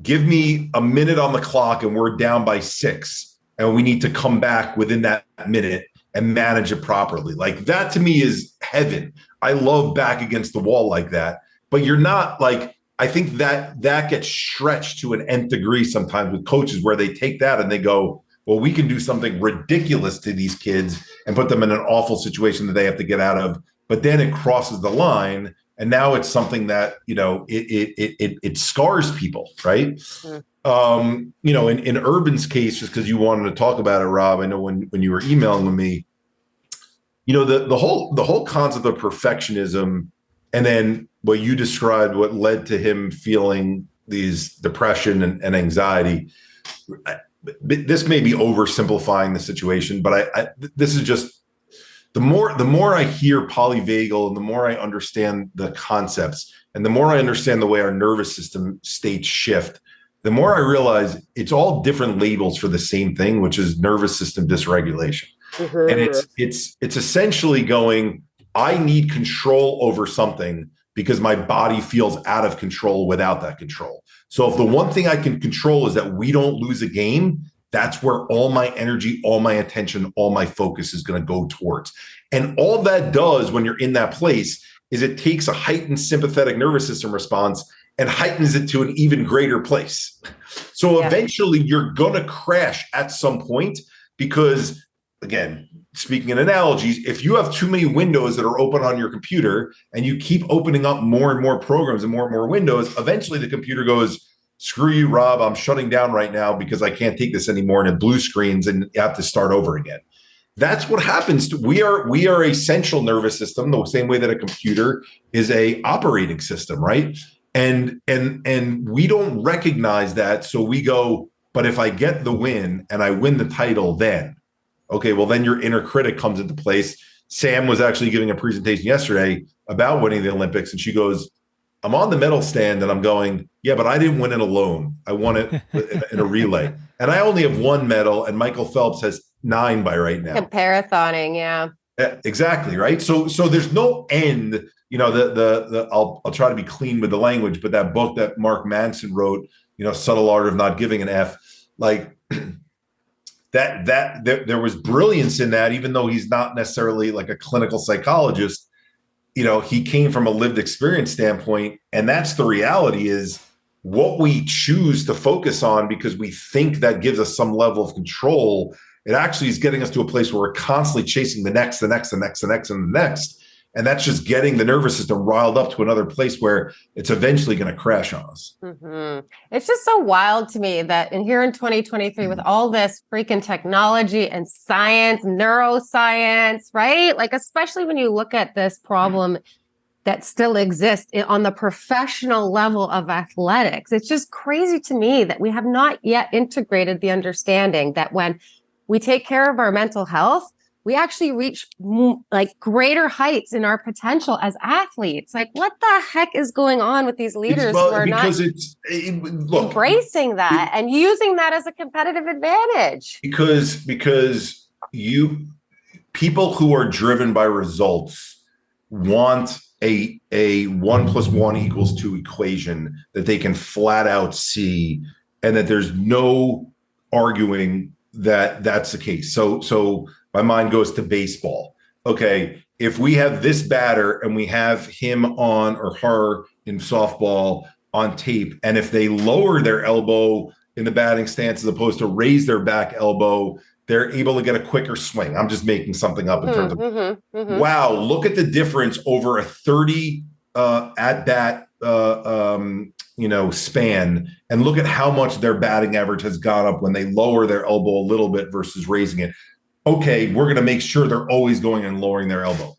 give me a minute on the clock and we're down by 6 and we need to come back within that minute and manage it properly. Like that to me is heaven. I love back against the wall like that, but you're not like, I think that gets stretched to an nth degree sometimes with coaches where they take that and they go, well, we can do something ridiculous to these kids and put them in an awful situation that they have to get out of. But then it crosses the line. And now it's something that, it scars people, right? Mm. In Urban's case, just because you wanted to talk about it, Rob, I know when you were emailing with me, the whole concept of perfectionism, and then what you described, what led to him feeling these depression and anxiety. This may be oversimplifying the situation, but this is just the more I hear polyvagal and the more I understand the concepts and the more I understand the way our nervous system states shift, the more I realize it's all different labels for the same thing, which is nervous system dysregulation. And it's essentially going, I need control over something because my body feels out of control without that control. So if the one thing I can control is that we don't lose a game, that's where all my energy, all my attention, all my focus is going to go towards. And all that does when you're in that place is it takes a heightened sympathetic nervous system response and heightens it to an even greater place. So eventually you're going to crash at some point because, again, speaking in analogies, if you have too many windows that are open on your computer and you keep opening up more and more programs and more windows, eventually the computer goes, screw you, Rob, I'm shutting down right now because I can't take this anymore. And it blue screens and you have to start over again. That's what happens. We are a central nervous system, the same way that a computer is a operating system, right? And we don't recognize that. So we go, but if I get the win and I win the title, then, okay, well, then your inner critic comes into place. Sam was actually giving a presentation yesterday about winning the Olympics. And she goes, I'm on the medal stand and I'm going, yeah, but I didn't win it alone. I won it in a relay. And I only have one medal and Michael Phelps has 9 by right now. Comparathoning, yeah. Exactly, right? So there's no end. You know, I'll try to be clean with the language, but that book that Mark Manson wrote, you know, Subtle Art of Not Giving an F, like there was brilliance in that, even though he's not necessarily like a clinical psychologist. You know, he came from a lived experience standpoint, and that's the reality is what we choose to focus on because we think that gives us some level of control. It actually is getting us to a place where we're constantly chasing the next. And that's just getting the nervous system riled up to another place where it's eventually going to crash on us. Mm-hmm. It's just so wild to me that here in 2023, with all this freaking technology and science, neuroscience, right? Like, especially when you look at this problem that still exists on the professional level of athletics, it's just crazy to me that we have not yet integrated the understanding that when we take care of our mental health, we actually reach like greater heights in our potential as athletes. Like, what the heck is going on with these leaders who are not embracing that and using that as a competitive advantage? Because people who are driven by results want a 1 + 1 = 2 equation that they can flat out see, and that there's no arguing that that's the case. So my mind goes to baseball. Okay, if we have this batter and we have him on or her in softball on tape, and if they lower their elbow in the batting stance as opposed to raise their back elbow, they're able to get a quicker swing. I'm just making something up in terms of, wow, look at the difference over a 30 at bat span, and look at how much their batting average has gone up when they lower their elbow a little bit versus raising it. Okay, we're going to make sure they're always going and lowering their elbow.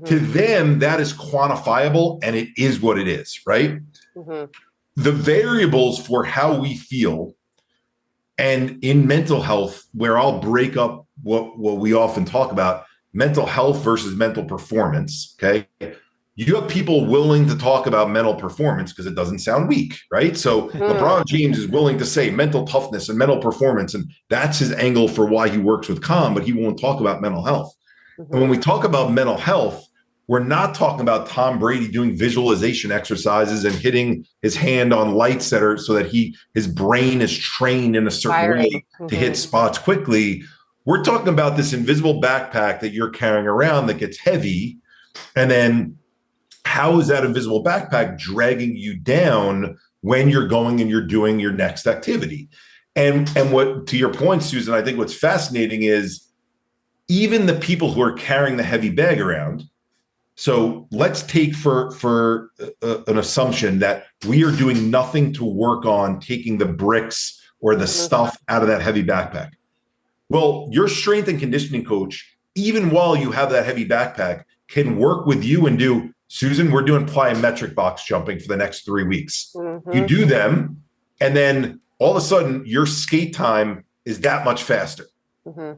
To them, that is quantifiable, and it is what it is, right? The variables for how we feel, and in mental health, where I'll break up what we often talk about, mental health versus mental performance, okay? You have people willing to talk about mental performance because it doesn't sound weak, right? So LeBron James is willing to say mental toughness and mental performance, and that's his angle for why he works with Calm, but he won't talk about mental health. And when we talk about mental health, we're not talking about Tom Brady doing visualization exercises and hitting his hand on lights that are so that his brain is trained in a certain way to hit spots quickly. We're talking about this invisible backpack that you're carrying around that gets heavy, and then how is that invisible backpack dragging you down when you're going and you're doing your next activity? And what, to your point, Susan, I think what's fascinating is even the people who are carrying the heavy bag around. So let's take for an assumption that we are doing nothing to work on taking the bricks or the stuff out of that heavy backpack. Well, your strength and conditioning coach, even while you have that heavy backpack, can work with you and do, Susan, we're doing plyometric box jumping for the next 3 weeks. You do them, and then all of a sudden your skate time is that much faster.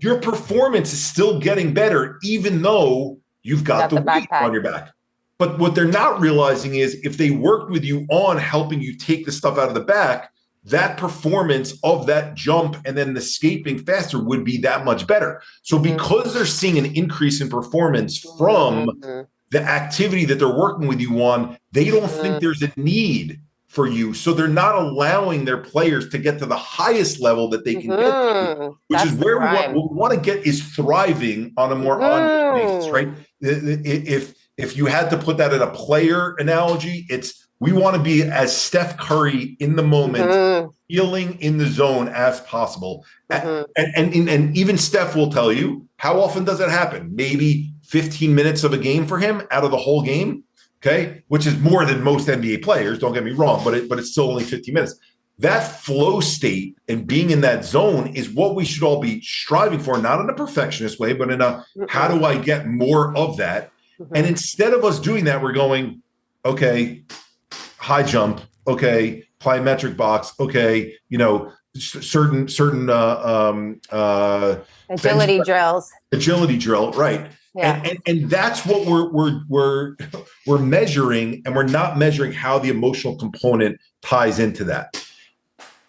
your performance is still getting better, even though you've got the weight on your back. But what they're not realizing is if they worked with you on helping you take the stuff out of the back, that performance of that jump and then the escaping faster would be that much better. So because they're seeing an increase in performance from the activity that they're working with you on, they don't think there's a need for you. So they're not allowing their players to get to the highest level that they can get to, which is where we want to get is thriving on a more ongoing basis, right? If you had to put that in a player analogy, it's we want to be as Steph Curry in the moment, feeling in the zone as possible. And even Steph will tell you, how often does that happen? Maybe 15 minutes of a game for him out of the whole game, okay? Which is more than most NBA players, don't get me wrong, but it's still only 15 minutes. That flow state and being in that zone is what we should all be striving for, not in a perfectionist way, but in a how do I get more of that? And instead of us doing that, we're going, okay, high jump, okay, plyometric box, okay, certain agility drills. Agility drill, right? Yeah. And that's what we're measuring, and we're not measuring how the emotional component ties into that.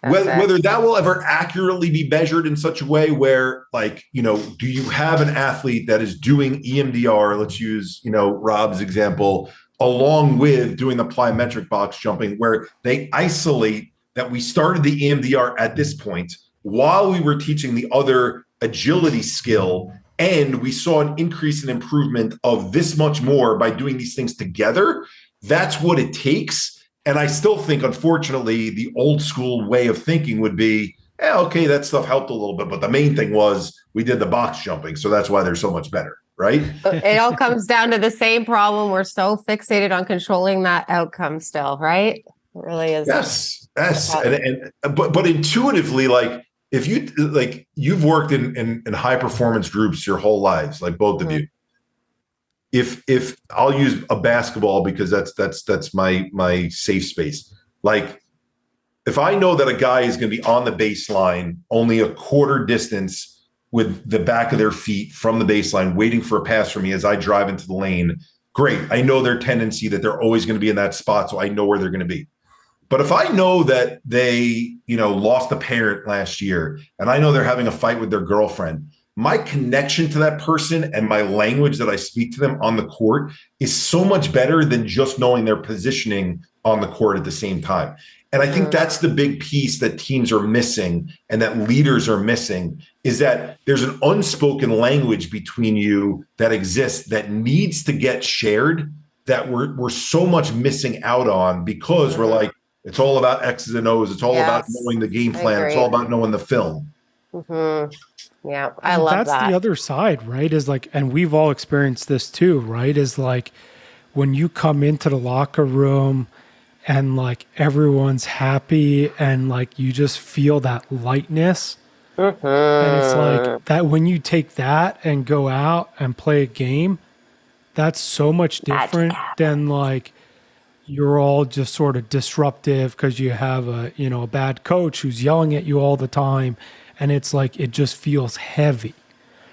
Whether that will ever accurately be measured in such a way where, like, do you have an athlete that is doing EMDR? Let's use, Rob's example, along with doing the plyometric box jumping, where they isolate that we started the EMDR at this point while we were teaching the other agility skill, and we saw an increase in improvement of this much more by doing these things together. That's what it takes. And I still think, unfortunately, the old school way of thinking would be, okay, that stuff helped a little bit, but the main thing was we did the box jumping, so that's why they're so much better, right? It all comes down to the same problem. We're so fixated on controlling that outcome still, right? It really is. Yes. But intuitively, like, if you've worked in high performance groups your whole lives, like both of you. If I'll use a basketball because that's my safe space. Like, if I know that a guy is going to be on the baseline only a quarter distance with the back of their feet from the baseline, waiting for a pass from me as I drive into the lane, great. I know their tendency that they're always going to be in that spot, so I know where they're going to be. But if I know that they, lost a parent last year, and I know they're having a fight with their girlfriend, my connection to that person and my language that I speak to them on the court is so much better than just knowing their positioning on the court at the same time. And I think that's the big piece that teams are missing and that leaders are missing, is that there's an unspoken language between you that exists that needs to get shared, that we're so much missing out on because we're like, it's all about X's and O's. It's all about knowing the game plan. It's all about knowing the film. Yeah, I love that. That's the other side, right? Is like, and we've all experienced this too, right? Is like when you come into the locker room and like everyone's happy and like you just feel that lightness. And it's like that when you take that and go out and play a game, that's so much different than like you're all just sort of disruptive because you have a bad coach who's yelling at you all the time. And it's like, it just feels heavy,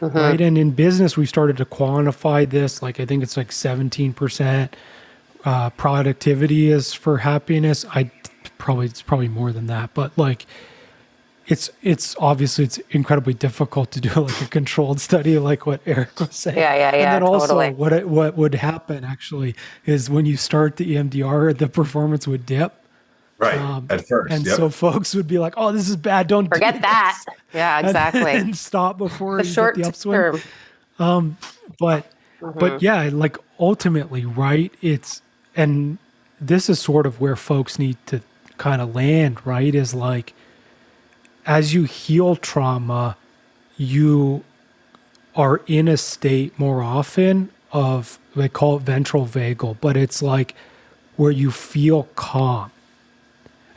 right? And in business, we started to quantify this. Like, I think it's like 17% productivity is for happiness. It's probably more than that, but like, it's obviously it's incredibly difficult to do like a controlled study, like what Eric was saying. Yeah. And then totally. also, what would happen actually is when you start the EMDR, the performance would dip. Right. At first. And so folks would be like, oh, this is bad. Don't forget that. Yeah, exactly. And stop before the short get the upswing. Term. But yeah, like ultimately, right. And this is sort of where folks need to kind of land, right? Is like, as you heal trauma, you are in a state more often of, they call it ventral vagal, but it's like where you feel calm.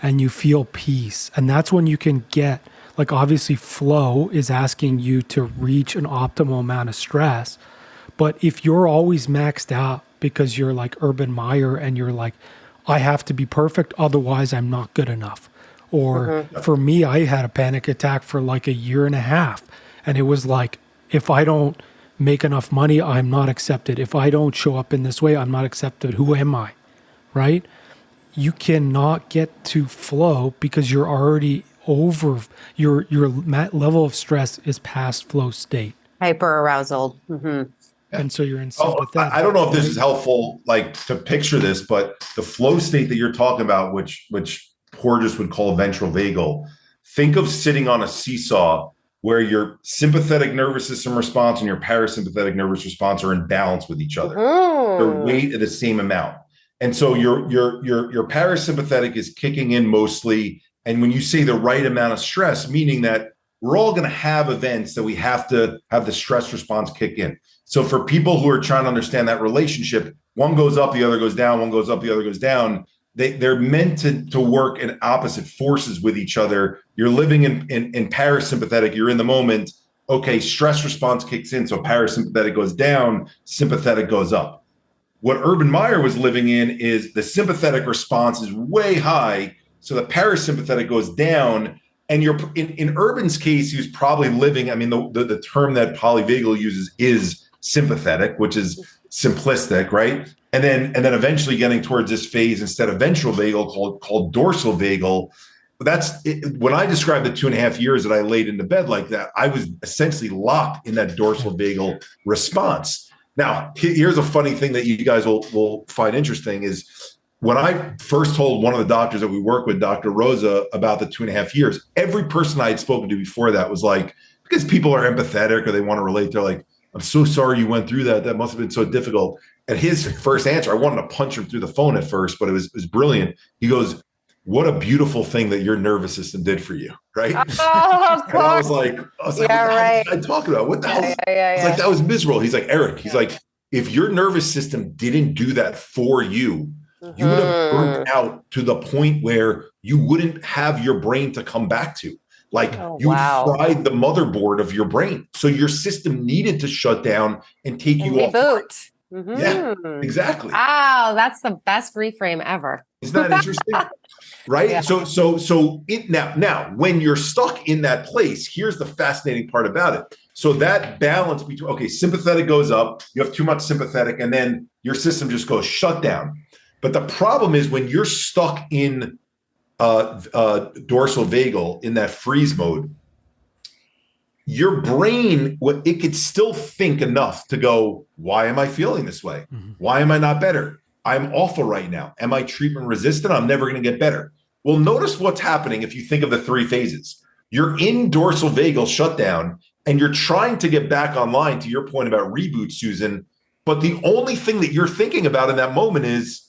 And you feel peace. And that's when you can get, like, obviously flow is asking you to reach an optimal amount of stress. But if you're always maxed out because you're like Urban Meyer and you're like, I have to be perfect, otherwise I'm not good enough. Or for me, I had a panic attack for like a year and a half. And it was like, if I don't make enough money, I'm not accepted. If I don't show up in this way, I'm not accepted. Who am I? Right? You cannot get to flow because you're already over, your level of stress is past flow state. Hyper arousal. Mm-hmm. And so you're in sympathetic. I don't know if this is helpful, like to picture this, but the flow state that you're talking about, which Porges would call ventral vagal, think of sitting on a seesaw where your sympathetic nervous system response and your parasympathetic nervous response are in balance with each other. They're weight at the same amount. And so your parasympathetic is kicking in mostly. And when you say the right amount of stress, meaning that we're all going to have events that we have to have the stress response kick in. So for people who are trying to understand that relationship, one goes up, the other goes down, one goes up, the other goes down. They're meant to work in opposite forces with each other. You're living in parasympathetic, you're in the moment. Okay, stress response kicks in. So parasympathetic goes down, sympathetic goes up. What Urban Meyer was living in is the sympathetic response is way high. So the parasympathetic goes down. And you're in Urban's case, he was probably living, I mean, the term that polyvagal uses is sympathetic, which is simplistic, right? And then eventually getting towards this phase instead of ventral vagal called dorsal vagal. That's it. When I described the 2.5 years that I laid into bed like that, I was essentially locked in that dorsal vagal response. Now, here's a funny thing that you guys will find interesting is when I first told one of the doctors that we work with, Dr. Rosa, about the 2.5 years, every person I had spoken to before that was like, because people are empathetic or they want to relate, they're like, I'm so sorry you went through that. That must have been so difficult. And his first answer, I wanted to punch him through the phone at first, but it was brilliant. He goes, what a beautiful thing that your nervous system did for you, right? Oh, of course. And I was like, yeah, right. what am I talking about? What the hell? Yeah. I was like, that was miserable. He's like, Eric, he's like, if your nervous system didn't do that for you, you would have burnt out to the point where you wouldn't have your brain to come back to. Like fried the motherboard of your brain. So your system needed to shut down and take you reboot. off. Yeah, exactly. Wow, that's the best reframe ever. Isn't that interesting? Right? Yeah. So it now when you're stuck in that place, here's the fascinating part about it. So that balance between, okay, sympathetic goes up, you have too much sympathetic, and then your system just goes shut down. But the problem is when you're stuck in dorsal vagal, in that freeze mode, your brain, it could still think enough to go, why am I feeling this way? Mm-hmm. Why am I not better? I'm awful right now. Am I treatment resistant? I'm never going to get better. Well, notice what's happening if you think of the three phases. You're in dorsal vagal shutdown, and you're trying to get back online, to your point about reboot, Susan. But the only thing that you're thinking about in that moment is,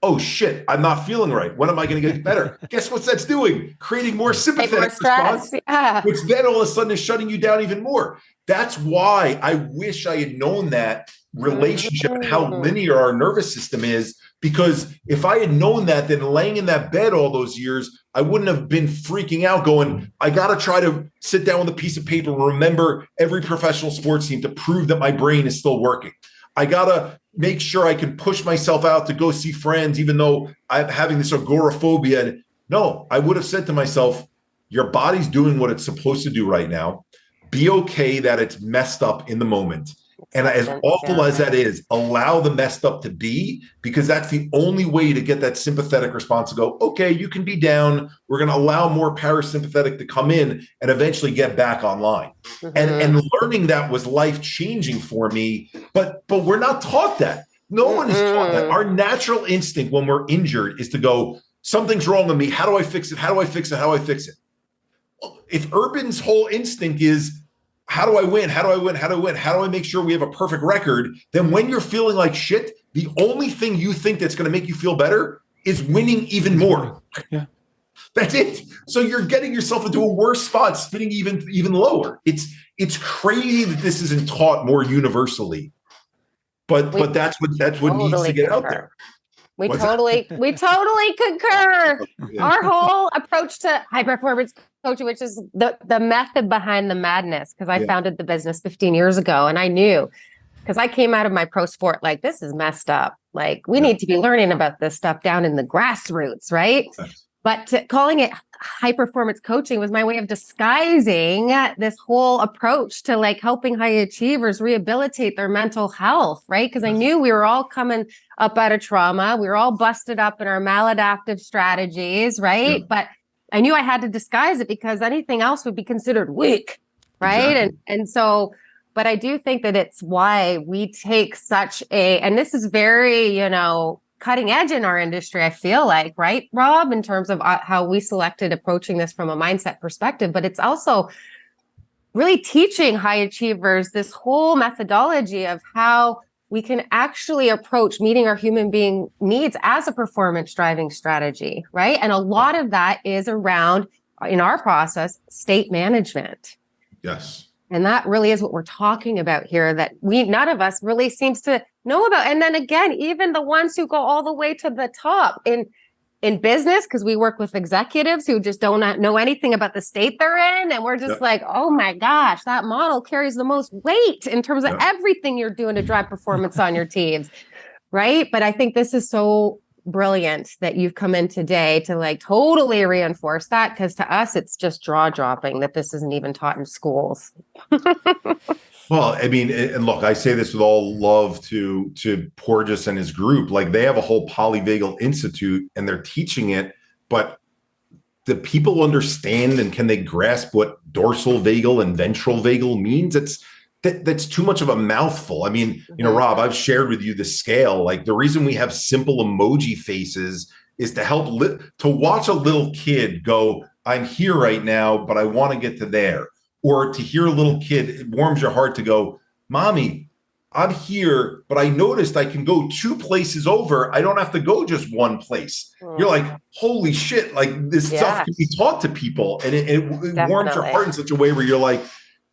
oh shit, I'm not feeling right. When am I going to get better? Guess what that's doing? Creating more sympathetic response, which then all of a sudden is shutting you down even more. That's why I wish I had known that relationship and how linear our nervous system is, because if I had known that, then laying in that bed all those years, I wouldn't have been freaking out going, I got to try to sit down with a piece of paper and remember every professional sports team to prove that my brain is still working. I got to make sure I can push myself out to go see friends, even though I'm having this agoraphobia. No, I would have said to myself, your body's doing what it's supposed to do right now. Be okay that it's messed up in the moment. And as awful as that is, allow the messed up to be, because that's the only way to get that sympathetic response to go, okay, you can be down. We're going to allow more parasympathetic to come in and eventually get back online. Mm-hmm. And learning that was life-changing for me, but we're not taught that. No one is taught that. Our natural instinct when we're injured is to go, something's wrong with me. How do I fix it? How do I fix it? How do I fix it? If Urban's whole instinct is, how do I win? How do I win? How do I win? How do I make sure we have a perfect record? Then when you're feeling like shit, the only thing you think that's going to make you feel better is winning even more. Yeah. That's it. So you're getting yourself into a worse spot, spinning even lower. It's crazy that this isn't taught more universally. But that's what totally needs to get out there. We totally concur. Yeah. Our whole approach to high performance coaching, which is the method behind the madness, because I founded the business 15 years ago, and I knew, because I came out of my pro sport like, this is messed up. Like, we need to be learning about this stuff down in the grassroots, right? But calling it high performance coaching was my way of disguising this whole approach to like helping high achievers rehabilitate their mental health, right? Because I knew we were all coming up out of trauma. We were all busted up in our maladaptive strategies, right? Yeah. But I knew I had to disguise it because anything else would be considered weak, right? Exactly. And so, but I do think that it's why we take such and this is very, cutting edge in our industry, I feel like, right, Rob, in terms of how we selected approaching this from a mindset perspective, but it's also really teaching high achievers this whole methodology of how we can actually approach meeting our human being needs as a performance driving strategy, right? And a lot of that is around, in our process, state management. Yes. And that really is what we're talking about here, that none of us really seems to know about. And then again, even the ones who go all the way to the top in business, because we work with executives who just don't know anything about the state they're in. And we're just like, oh my gosh, that model carries the most weight in terms of everything you're doing to drive performance on your teams. Right. But I think this is so brilliant that you've come in today to like totally reinforce that, because to us it's just jaw dropping that this isn't even taught in schools. Well, I mean, and look, I say this with all love to Porges and his group. Like, they have a whole polyvagal institute and they're teaching it, but do people understand and can they grasp what dorsal vagal and ventral vagal means? That's too much of a mouthful. I mean, Rob, I've shared with you the scale. Like, the reason we have simple emoji faces is to help to watch a little kid go, I'm here right now, but I want to get to there. Or to hear a little kid, it warms your heart to go, Mommy, I'm here, but I noticed I can go 2 places over. I don't have to go just one place. You're like, holy shit, like this stuff can be taught to people. And it warms your heart in such a way where you're like,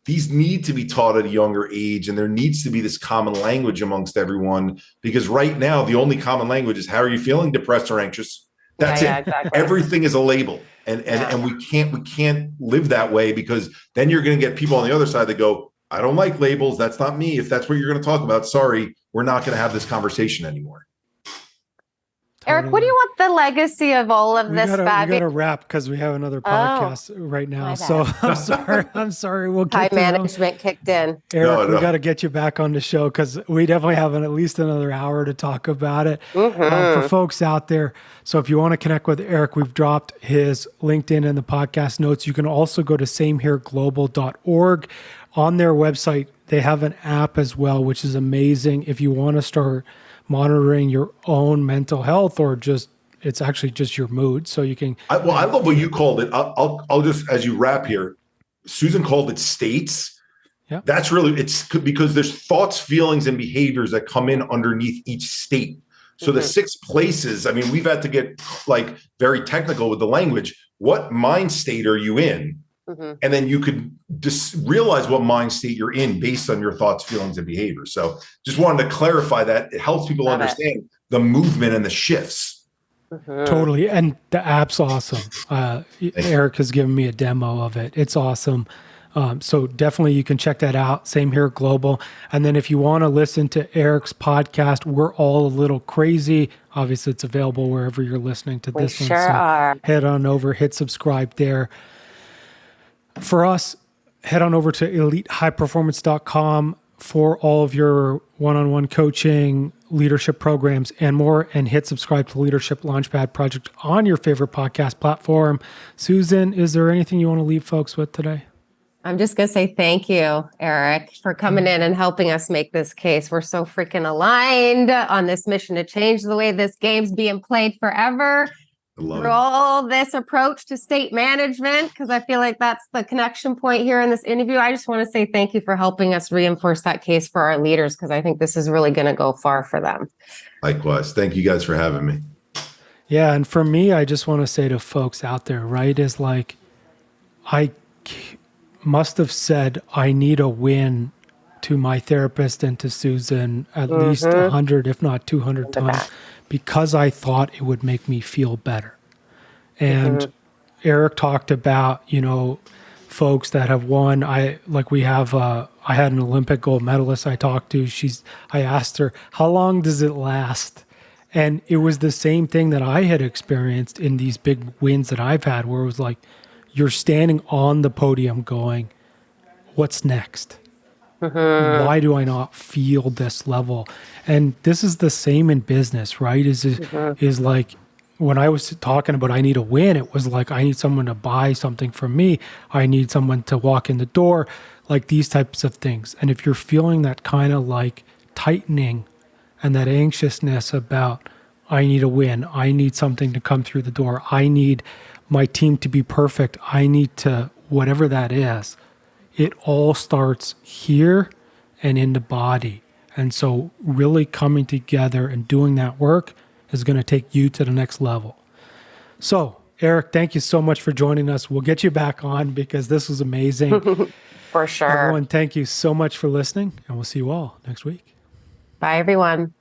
these need to be taught at a younger age, and there needs to be this common language amongst everyone, because right now the only common language is, how are you feeling? Depressed or anxious? That's it. Exactly. Everything is a label. And we can't live that way, because then you're going to get people on the other side that go, I don't like labels. That's not me. If that's what you're going to talk about, sorry, we're not going to have this conversation anymore. Eric, what do you want the legacy of all of this? We got to wrap because we have another podcast right now. So I'm sorry. We'll get time management kicked in. Eric, we got to get you back on the show because we definitely have at least another hour to talk about it for folks out there. So if you want to connect with Eric, we've dropped his LinkedIn in the podcast notes. You can also go to samehereglobal.org. On their website, they have an app as well, which is amazing if you want to start monitoring your own mental health, or just it's actually just your mood. So you can. I love what you called it. I'll just, as you wrap here, Susan called it states. Yeah, that's really, it's because there's thoughts, feelings, and behaviors that come in underneath each state. So the 6 places. I mean, we've had to get like very technical with the language. What mind state are you in? And then you could just realize what mind state you're in based on your thoughts, feelings, and behaviors. So just wanted to clarify that. It helps people understand the movement and the shifts. Totally. And the app's awesome. Eric has given me a demo of it. It's awesome. So definitely you can check that out. Same Here Global. And then if you want to listen to Eric's podcast, We're All a Little Crazy, obviously it's available wherever you're listening to this one. Sure are. Head on over, hit subscribe there. For us, head on over to elitehighperformance.com for all of your one-on-one coaching, leadership programs, and more, and hit subscribe to Leadership Launchpad Project on your favorite podcast platform. Susan, is there anything you want to leave folks with today? I'm just going to say thank you, Eric, for coming in and helping us make this case. We're so freaking aligned on this mission to change the way this game's being played forever. Through all this approach to state management, because I feel like that's the connection point here in this interview. I just want to say thank you for helping us reinforce that case for our leaders, because I think this is really going to go far for them. Likewise. Thank you guys for having me. Yeah. And for me, I just want to say to folks out there, right, is like, I must have said, I need a win to my therapist and to Susan at least 100, if not 200 times. Because I thought it would make me feel better. And Eric talked about, folks that have won. I had an Olympic gold medalist I talked to. I asked her, how long does it last? And it was the same thing that I had experienced in these big wins that I've had, where it was like, you're standing on the podium going, what's next? Why do I not feel this level? And this is the same in business, right? Is like when I was talking about I need a win, it was like I need someone to buy something from me. I need someone to walk in the door, like these types of things. And if you're feeling that kind of like tightening and that anxiousness about I need a win, I need something to come through the door, I need my team to be perfect, I need to, whatever that is, it all starts here and in the body. And so really coming together and doing that work is going to take you to the next level. So, Eric, thank you so much for joining us. We'll get you back on because this was amazing. For sure. Everyone, thank you so much for listening, and we'll see you all next week. Bye, everyone.